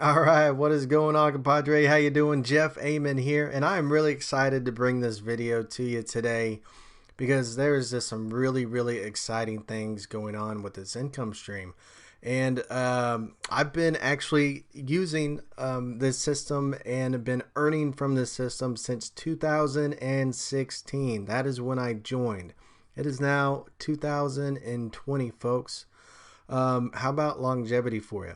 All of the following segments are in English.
All right, what is going on, compadre? How you doing? Jeff Amen here, and I am really excited to bring this video to you today because there's just some really exciting things going on with this income stream. And I've been actually using this system and have been earning from this system since 2016. That is when I joined. It is now 2020, folks. How about longevity for you?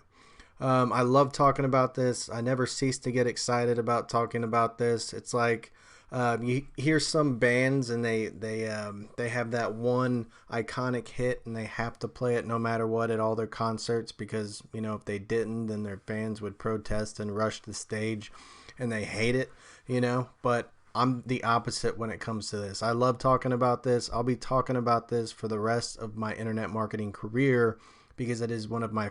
I love talking about this. I never cease to get excited about talking about this. It's like you hear some bands and they have that one iconic hit and they have to play it no matter what at all their concerts because if they didn't, then their fans would protest and rush the stage, and they hate it. But I'm the opposite when it comes to this. I love talking about this. I'll be talking about this for the rest of my internet marketing career because it is one of my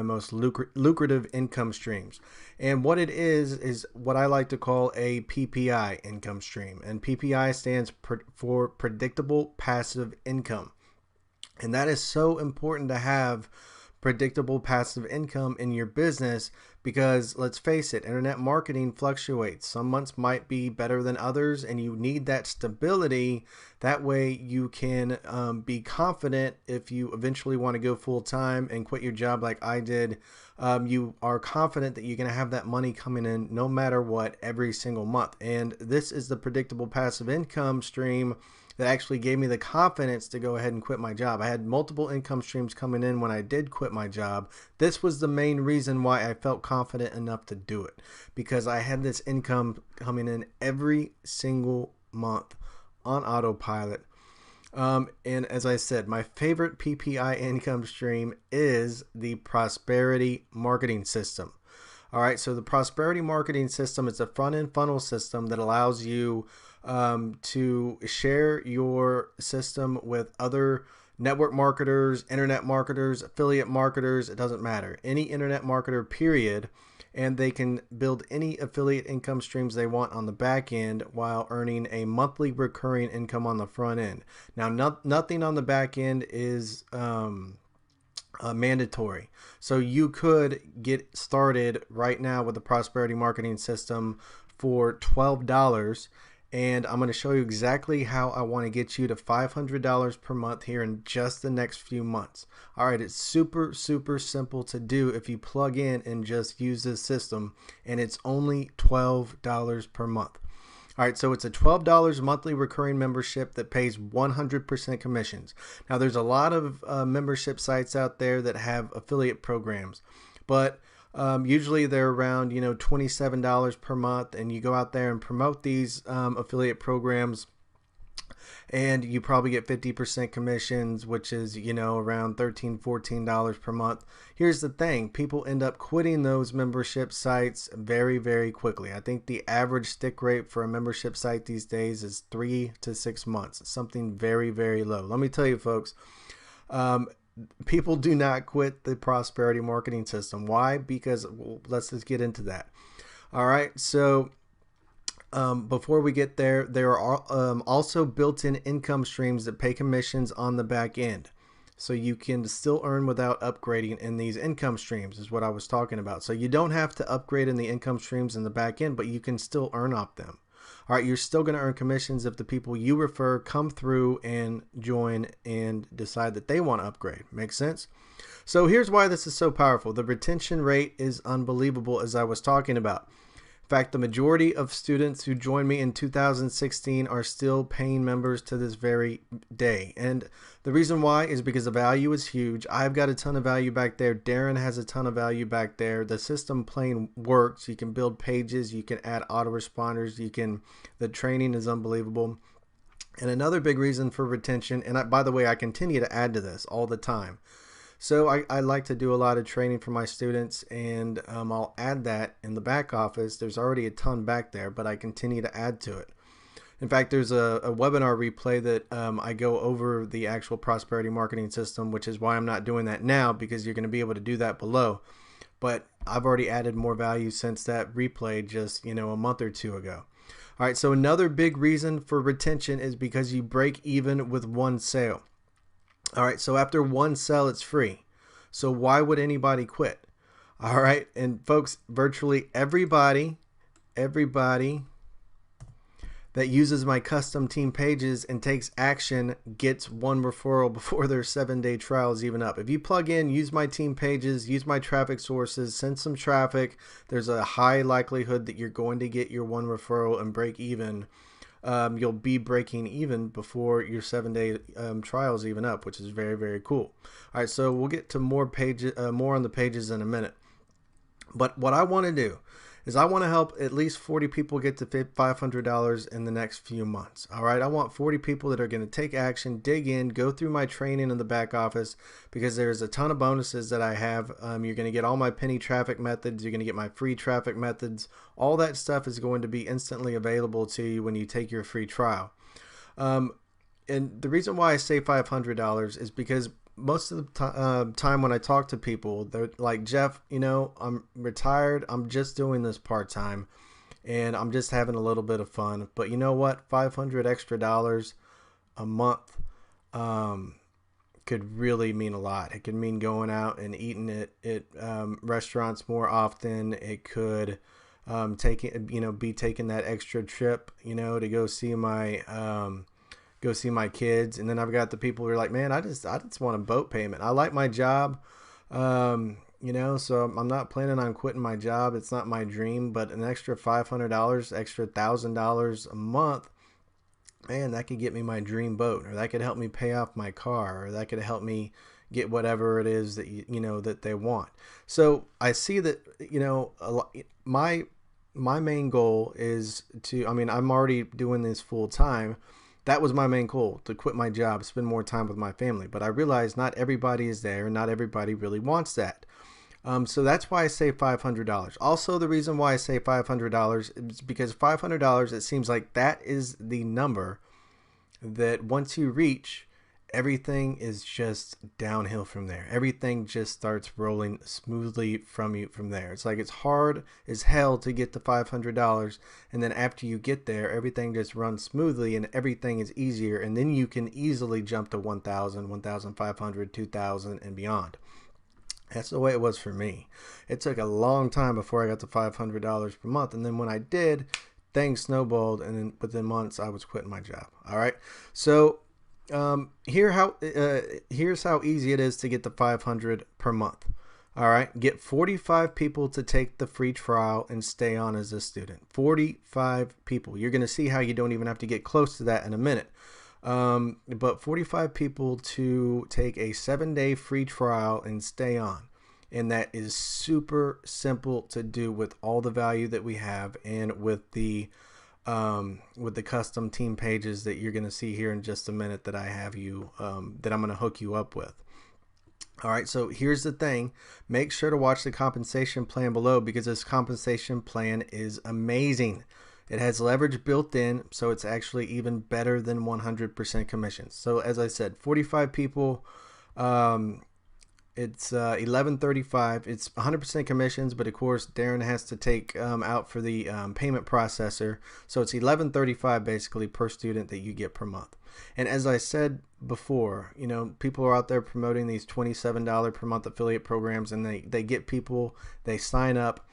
most lucrative income streams. And what it is what I like to call a PPI income stream. And PPI stands for predictable passive income. And that is so important to have predictable passive income in your business because let's face it, internet marketing fluctuates. Some months might be better than others, and you need that stability. That way you can be confident if you eventually want to go full time and quit your job like I did. You are confident that you're going to have that money coming in no matter what every single month. And this is the predictable passive income stream that actually gave me the confidence to go ahead and quit my job. I had multiple income streams coming in when I did quit my job. This was the main reason why I felt confident enough to do it, because I had this income coming in every single month on autopilot. And as I said, my favorite PPI income stream is the prosperity marketing system. All right, so the prosperity marketing system is a front end funnel system that allows you to share your system with other network marketers, internet marketers, affiliate marketers. It doesn't matter. Any internet marketer, period. And they can build any affiliate income streams they want on the back end while earning a monthly recurring income on the front end. Now, nothing on the back end is mandatory. So you could get started right now with the prosperity marketing system for $12. And I'm going to show you exactly how I want to get you to $500 per month here in just the next few months. All right, it's super simple to do if you plug in and just use this system, and it's only $12 per month. All right, so it's a $12 monthly recurring membership that pays 100% commissions. Now, there's a lot of membership sites out there that have affiliate programs, but usually they're around $27 per month, and you go out there and promote these affiliate programs, and you probably get 50% commissions, which is around $13-14 per month. Here's the thing, people end up quitting those membership sites very quickly. I think the average stick rate for a membership site these days is 3 to 6 months. It's something very low. Let me tell you, folks, people do not quit the prosperity marketing system. Why? Because, well, let's just get into that. All right, so before we get there, there are also built-in income streams that pay commissions on the back end. So you can still earn without upgrading in these income streams is what I was talking about. So you don't have to upgrade in the income streams in the back end, but you can still earn off them. All right, you're still going to earn commissions if the people you refer come through and join and decide that they want to upgrade. Makes sense? So here's why this is so powerful. The retention rate is unbelievable, as I was talking about. In fact, the majority of students who joined me in 2016 are still paying members to this very day. And the reason why is because the value is huge. I've got a ton of value back there. Darren has a ton of value back there. The system plain works. You can build pages. You can add autoresponders. The training is unbelievable. And another big reason for retention, and by the way, I continue to add to this all the time. So I like to do a lot of training for my students, and I'll add that in the back office. There's already a ton back there, but I continue to add to it. In fact, there's a webinar replay that I go over the actual prosperity marketing system, which is why I'm not doing that now, because you're going to be able to do that below. But I've already added more value since that replay just a month or two ago. All right, so another big reason for retention is because you break even with one sale. All right, so after one sell, it's free. So why would anybody quit? All right. And folks, virtually everybody that uses my custom team pages and takes action gets one referral before their 7-day trial is even up. If you plug in, use my team pages, use my traffic sources, send some traffic, there's a high likelihood that you're going to get your one referral and break even. You'll be breaking even before your 7-day trial is even up, which is very, very cool. All right, so we'll get to more on the pages in a minute. But what I want to do is I want to help at least 40 people get to $500 in the next few months. All right. I want 40 people that are going to take action, dig in, go through my training in the back office, because there's a ton of bonuses that I have. You're going to get all my penny traffic methods. You're going to get my free traffic methods. All that stuff is going to be instantly available to you when you take your free trial. And the reason why I say $500 is because most of the time when I talk to people, they're like, Jeff, I'm retired. I'm just doing this part-time and I'm just having a little bit of fun. But you know what? $500 extra a month could really mean a lot. It could mean going out and eating at restaurants more often. It could be taking that extra trip, to go see my kids. And then I've got the people who are like, man, I just want a boat payment. I like my job, so I'm not planning on quitting my job. It's not my dream, but an extra $500, extra $1,000 a month, man, that could get me my dream boat, or that could help me pay off my car, or that could help me get whatever it is that that they want. So I see that, my main goal is I'm already doing this full time. That was my main goal, to quit my job, spend more time with my family. But I realize not everybody is there. Not everybody really wants that. So that's why I say $500. Also, the reason why I say $500 is because $500, it seems like that is the number that once you reach, everything is just downhill from there. Everything just starts rolling smoothly from you from there. It's like it's hard as hell to get to $500, and then after you get there, everything just runs smoothly and everything is easier, and then you can easily jump to 1,000, 1,500, 2,000 and beyond. That's the way it was for me. It took a long time before I got to $500 per month, and then when I did, things snowballed, and then within months I was quitting my job. All right, so here's how easy it is to get the $500 per month. All right, get 45 people to take the free trial and stay on as a student. 45 people. You're going to see how you don't even have to get close to that in a minute. But 45 people to take a 7-day free trial and stay on. And that is super simple to do with all the value that we have, and with the custom team pages that you're going to see here in just a minute that I have you, that I'm going to hook you up with. All right, so here's the thing. Make sure to watch the compensation plan below, because this compensation plan is amazing. It has leverage built in, so it's actually even better than 100% commissions. So as I said, 45 people, it's $11.35. It's 100% commissions, but of course Darren has to take out for the payment processor. So it's $11.35 basically per student that you get per month. And as I said before, people are out there promoting these $27 per month affiliate programs, and they get people, they sign up,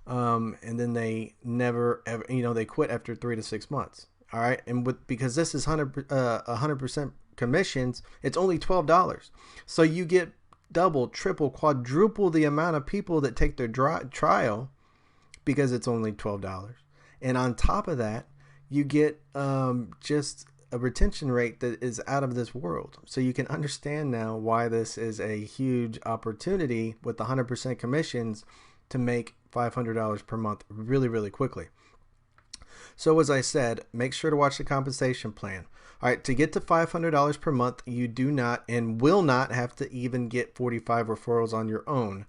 and then they never ever, they quit after 3 to 6 months. All right, and because this is 100% commissions, it's only $12. So you get double, triple, quadruple the amount of people that take their trial, because it's only $12. And on top of that, you get just a retention rate that is out of this world. So you can understand now why this is a huge opportunity with the 100% commissions to make $500 per month really, really quickly. So as I said, make sure to watch the compensation plan. All right, to get to $500 per month, you do not and will not have to even get 45 referrals on your own.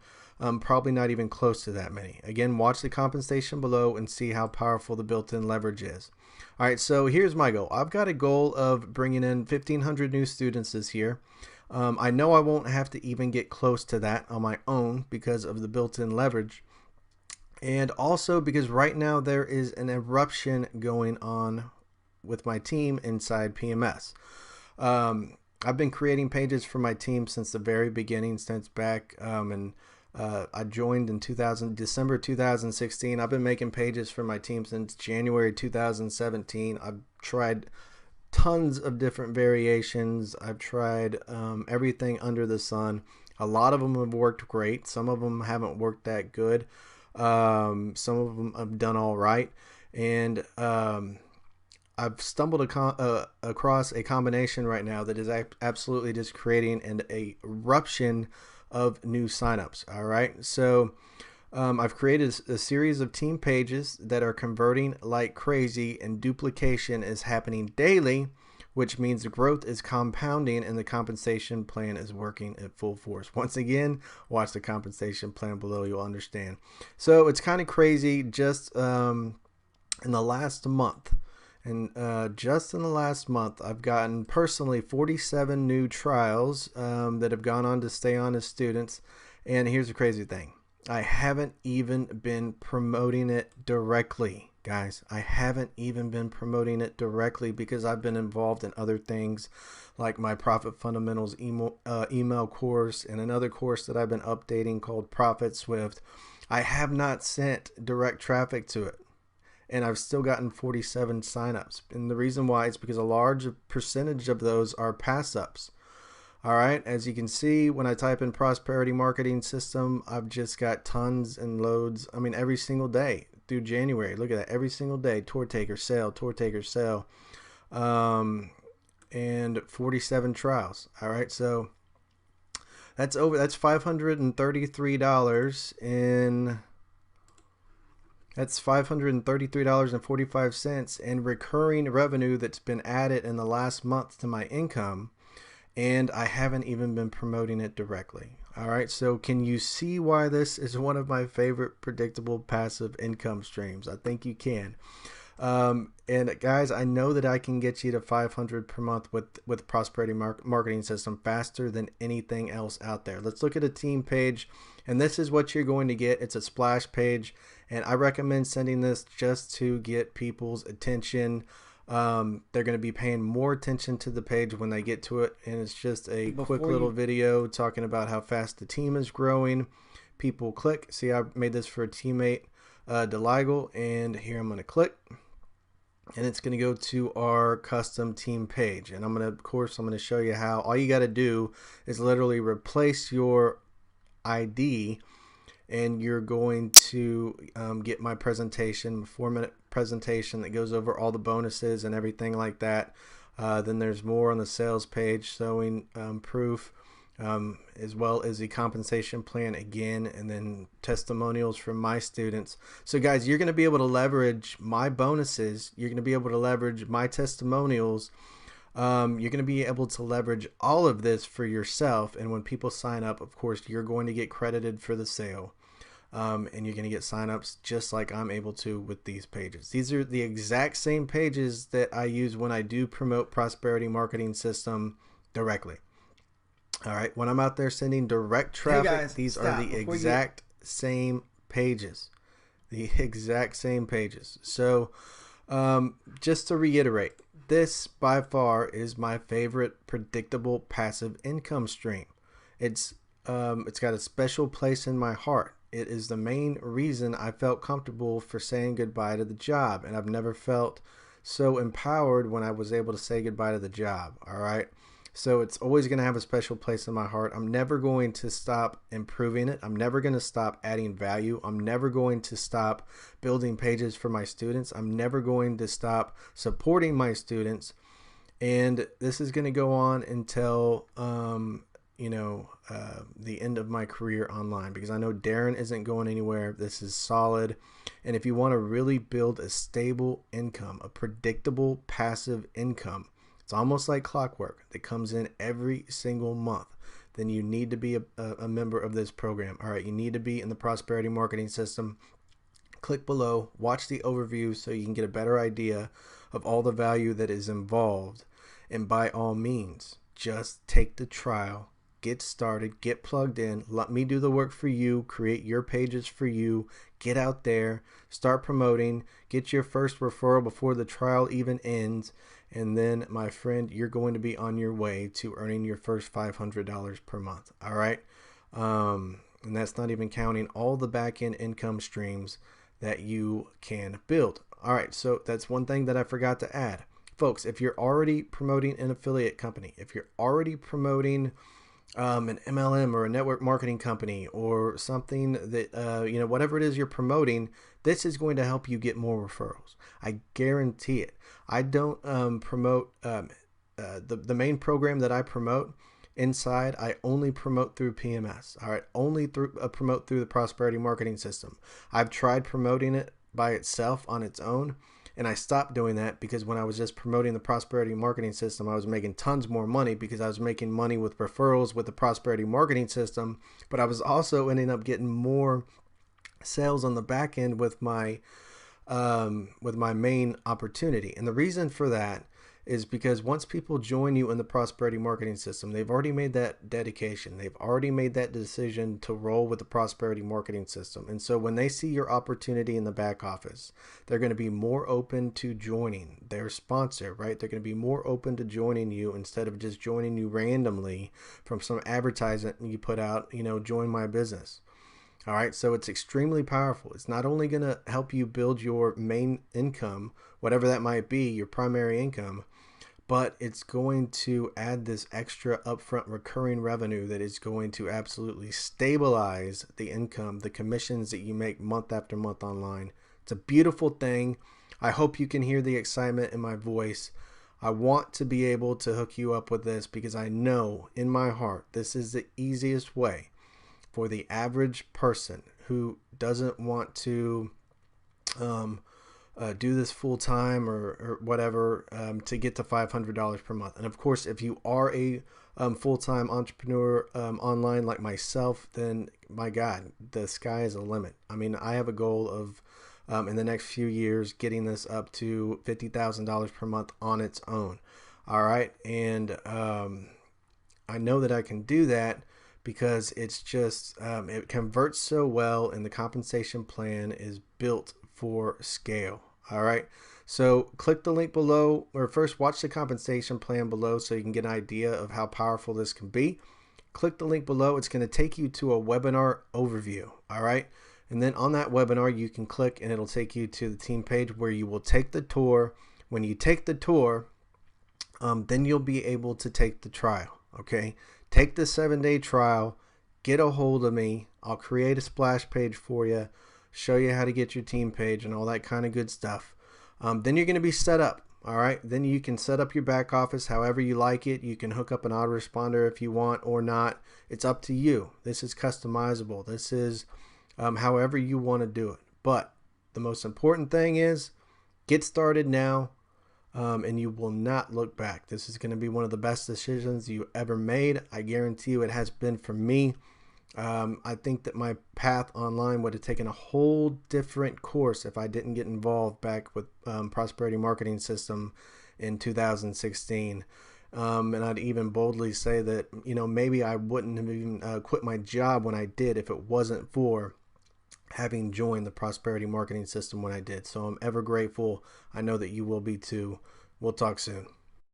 Probably not even close to that many. Again, watch the compensation below and see how powerful the built-in leverage is. All right, so here's my goal. I've got a goal of bringing in 1,500 new students this year. I know I won't have to even get close to that on my own because of the built-in leverage. And also because right now there is an eruption going on with my team inside PMS. I've been creating pages for my team since the very beginning, since back in I joined in December 2016. I've been making pages for my team since January 2017. I've tried tons of different variations. I've tried everything under the sun. A lot of them have worked great. Some of them haven't worked that good. Some of them have done all right. And I've stumbled across a combination right now that is absolutely just creating an eruption of new signups. All right. So I've created a series of team pages that are converting like crazy, and duplication is happening daily, which means the growth is compounding and the compensation plan is working at full force. Once again, watch the compensation plan below. You'll understand. So it's kind of crazy. Just in the last month, I've gotten personally 47 new trials that have gone on to stay on as students. And here's the crazy thing. I haven't even been promoting it directly, guys. I haven't even been promoting it directly because I've been involved in other things like my Profit Fundamentals email course and another course that I've been updating called Profit Swift. I have not sent direct traffic to it, and I've still gotten 47 signups. And the reason why is because a large percentage of those are pass ups. All right, as you can see, when I type in prosperity marketing system, I've just got tons and loads. I mean, every single day through January. Look at that, every single day, tour taker sale, and 47 trials. All right, so that's $533 in. That's $533.45 in recurring revenue that's been added in the last month to my income. And I haven't even been promoting it directly. All right, so can you see why this is one of my favorite predictable passive income streams? I think you can. And guys, I know that I can get you to 500 per month with Prosperity Marketing System faster than anything else out there. Let's look at a team page, and this is what you're going to get. It's a splash page, and I recommend sending this just to get people's attention. They're going to be paying more attention to the page when they get to it, and it's just a quick little video talking about how fast the team is growing. People click. See, I made this for a teammate, Deligal, and here I'm going to click, and it's going to go to our custom team page. And I'm going to show you how. All you got to do is literally replace your ID, and you're going to get my presentation, 4-minute presentation that goes over all the bonuses and everything like that. Then there's more on the sales page showing proof, as well as the compensation plan again, and then testimonials from my students. So guys, you're going to be able to leverage my bonuses. You're going to be able to leverage my testimonials. You're going to be able to leverage all of this for yourself. And when people sign up, of course, you're going to get credited for the sale. And you're going to get signups just like I'm able to with these pages. These are the exact same pages that I use when I do promote Prosperity Marketing System directly. All right, when I'm out there sending direct traffic, hey guys, these are the exact same pages. The exact same pages. So just to reiterate, this by far is my favorite predictable passive income stream. It's got a special place in my heart. It is the main reason I felt comfortable for saying goodbye to the job, and I've never felt so empowered when I was able to say goodbye to the job. All right, so it's always going to have a special place in my heart. I'm never going to stop improving it. I'm never going to stop adding value. I'm never going to stop building pages for my students. I'm never going to stop supporting my students, and this is going to go on until the end of my career online, because I know Darren isn't going anywhere. This is solid. And if you want to really build a stable income, a predictable passive income, it's almost like clockwork that comes in every single month, then you need to be a member of this program. All right, you need to be in the Prosperity Marketing System. Click below, watch the overview so you can get a better idea of all the value that is involved. And by all means, just take the trial. Get started, get plugged in, let me do the work for you, create your pages for you, get out there, start promoting, get your first referral before the trial even ends, and then, my friend, you're going to be on your way to earning your first $500 per month. All right. And that's not even counting all the back-end income streams that you can build. All right, so that's one thing that I forgot to add. Folks, if you're already promoting an affiliate company, if you're already promoting an MLM or a network marketing company or something that, whatever it is you're promoting, this is going to help you get more referrals. I guarantee it. I don't promote the main program that I promote inside. I only promote through PMS. All right, only promote through the prosperity marketing system. I've tried promoting it by itself on its own, and I stopped doing that because when I was just promoting the prosperity marketing system, I was making tons more money because I was making money with referrals with the prosperity marketing system, but I was also ending up getting more sales on the back end with my main opportunity. And the reason for that is because once people join you in the prosperity marketing system, they've already made that dedication. They've already made that decision to roll with the prosperity marketing system. And so when they see your opportunity in the back office, they're going to be more open to joining their sponsor, right? They're going to be more open to joining you instead of just joining you randomly from some advertisement you put out, join my business. All right, so it's extremely powerful. It's not only going to help you build your main income, whatever that might be, your primary income, but it's going to add this extra upfront recurring revenue that is going to absolutely stabilize the income, the commissions that you make month after month online. It's a beautiful thing. I hope you can hear the excitement in my voice. I want to be able to hook you up with this because I know in my heart this is the easiest way for the average person who doesn't want to do this full time or whatever to get to $500 per month. And of course, if you are a full-time entrepreneur online like myself, then my God, the sky is the limit. I mean, I have a goal of in the next few years getting this up to $50,000 per month on its own. All right, and I know that I can do that because it's just it converts so well, and the compensation plan is built for scale. All right, so click the link below, or first watch the compensation plan below so you can get an idea of how powerful this can be. Click the link below. It's going to take you to a webinar overview. All right, and then on that webinar you can click and it'll take you to the team page where you will take the tour. When you take the tour, then you'll be able to take the trial. Okay, take the 7-day trial, get a hold of me. I'll create a splash page for you, show you how to get your team page and all that kind of good stuff. Then you're going to be set up. All right, then you can set up your back office however you like it. You can hook up an autoresponder if you want or not. It's up to you. This is customizable. This is however you want to do it. But the most important thing is get started now. And you will not look back. This is going to be one of the best decisions you ever made. I guarantee you it has been for me. I think that my path online would have taken a whole different course if I didn't get involved back with Prosperity Marketing System in 2016. And I'd even boldly say that, maybe I wouldn't have even quit my job when I did if it wasn't for having joined the Prosperity Marketing System when I did. So I'm ever grateful. I know that you will be too. We'll talk soon.